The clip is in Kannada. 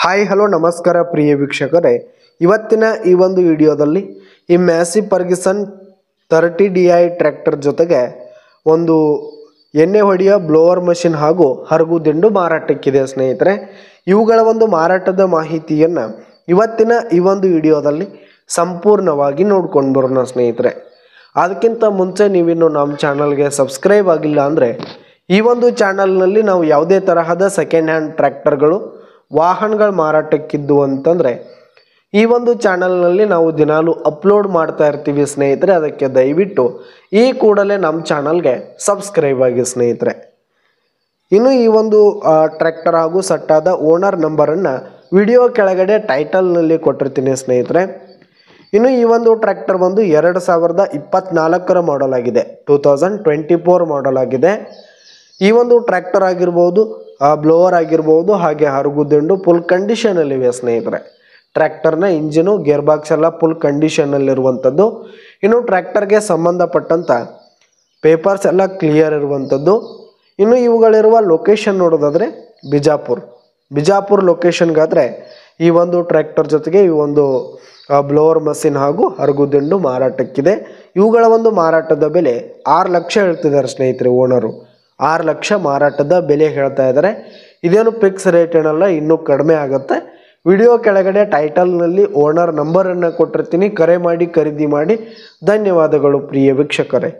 ಹಾಯ್ ಹಲೋ ನಮಸ್ಕಾರ ಪ್ರಿಯ ವೀಕ್ಷಕರೇ, ಇವತ್ತಿನ ಈ ಒಂದು ವಿಡಿಯೋದಲ್ಲಿ ಈ ಮ್ಯಾಸಿ ಫರ್ಗ್ಯೂಸನ್ 30DI ಟ್ರ್ಯಾಕ್ಟರ್ ಜೊತೆಗೆ ಒಂದು ಎಣ್ಣೆ ಹೊಡೆಯೋ ಬ್ಲೋವರ್ ಮಷಿನ್ ಹಾಗೂ ಹರಗುದಿಂಡು ಮಾರಾಟಕ್ಕಿದೆ ಸ್ನೇಹಿತರೆ. ಇವುಗಳ ಒಂದು ಮಾರಾಟದ ಮಾಹಿತಿಯನ್ನು ಇವತ್ತಿನ ಈ ಒಂದು ವಿಡಿಯೋದಲ್ಲಿ ಸಂಪೂರ್ಣವಾಗಿ ನೋಡ್ಕೊಂಡು ಬರೋಣ ಸ್ನೇಹಿತರೆ. ಅದಕ್ಕಿಂತ ಮುಂಚೆ ನೀವಿನ್ನು ನಮ್ಮ ಚಾನಲ್ಗೆ ಸಬ್ಸ್ಕ್ರೈಬ್ ಆಗಿಲ್ಲ ಅಂದರೆ ಈ ಒಂದು ಚಾನಲ್ನಲ್ಲಿ ನಾವು ಯಾವುದೇ ತರಹದ ಸೆಕೆಂಡ್ ಹ್ಯಾಂಡ್ ಟ್ರ್ಯಾಕ್ಟರ್ಗಳು ವಾಹನಗಳ ಮಾರಾಟಕ್ಕಿದ್ದು ಅಂತಂದರೆ ಈ ಒಂದು ಚಾನಲ್ನಲ್ಲಿ ನಾವು ದಿನಾಲು ಅಪ್ಲೋಡ್ ಮಾಡ್ತಾ ಇರ್ತೀವಿ ಸ್ನೇಹಿತರೆ. ಅದಕ್ಕೆ ದಯವಿಟ್ಟು ಈ ಕೂಡಲೇ ನಮ್ಮ ಚಾನಲ್ಗೆ ಸಬ್ಸ್ಕ್ರೈಬ್ ಆಗಿ ಸ್ನೇಹಿತರೆ. ಇನ್ನು ಈ ಒಂದು ಟ್ರ್ಯಾಕ್ಟರ್ ಹಾಗೂ ಸಟ್ಟಾದ ಓನರ್ ನಂಬರನ್ನು ವಿಡಿಯೋ ಕೆಳಗಡೆ ಟೈಟಲ್ನಲ್ಲಿ ಕೊಟ್ಟಿರ್ತೀನಿ ಸ್ನೇಹಿತರೆ. ಇನ್ನು ಈ ಒಂದು ಟ್ರ್ಯಾಕ್ಟರ್ ಬಂದು 2024 ಮಾಡೆಲ್ ಆಗಿದೆ, 2024 ಮಾಡೆಲ್ ಆಗಿದೆ. ಈ ಒಂದು ಟ್ರ್ಯಾಕ್ಟರ್ ಆಗಿರ್ಬೋದು, ಬ್ಲೋವರ್ ಆಗಿರ್ಬೋದು, ಹಾಗೆ ಹರಗುದಿಂಡು ಫುಲ್ ಕಂಡೀಷನಲ್ಲಿವೆ ಸ್ನೇಹಿತರೆ. ಟ್ರ್ಯಾಕ್ಟರ್ನ ಇಂಜಿನು ಗೇರ್ ಬಾಕ್ಸ್ ಎಲ್ಲ ಫುಲ್ ಕಂಡೀಷನಲ್ಲಿರುವಂಥದ್ದು. ಇನ್ನು ಟ್ರ್ಯಾಕ್ಟರ್ಗೆ ಸಂಬಂಧಪಟ್ಟಂಥ ಪೇಪರ್ಸ್ ಎಲ್ಲ ಕ್ಲಿಯರ್ ಇರುವಂಥದ್ದು. ಇನ್ನು ಇವುಗಳಿರುವ ಲೊಕೇಶನ್ ನೋಡೋದಾದರೆ ಬಿಜಾಪುರ್ ಲೊಕೇಶನ್ಗಾದರೆ ಈ ಒಂದು ಟ್ರ್ಯಾಕ್ಟರ್ ಜೊತೆಗೆ ಈ ಒಂದು ಬ್ಲೋವರ್ ಮಷಿನ್ ಹಾಗೂ ಹರಗುದಿಂಡು ಮಾರಾಟಕ್ಕಿದೆ. ಇವುಗಳ ಒಂದು ಮಾರಾಟದ ಬೆಲೆ 6 ಲಕ್ಷ ಹೇಳ್ತಿದ್ದಾರೆ ಸ್ನೇಹಿತರೆ. ಓನರು 6 ಲಕ್ಷ ಮಾರಾಟದ ಬೆಲೆ ಹೇಳ್ತಾ ಇದ್ದಾರೆ. ಇದೇನು ಫಿಕ್ಸ್ ರೇಟ್ ಏನಲ್ಲ, ಇನ್ನೂ ಕಡಿಮೆ ಆಗುತ್ತೆ. ವಿಡಿಯೋ ಕೆಳಗಡೆ ಟೈಟಲ್ನಲ್ಲಿ ಓನರ್ ನಂಬರನ್ನು ಕೊಟ್ಟಿರ್ತೀನಿ, ಕರೆ ಮಾಡಿ ಖರೀದಿ ಮಾಡಿ. ಧನ್ಯವಾದಗಳು ಪ್ರಿಯ ವೀಕ್ಷಕರೇ.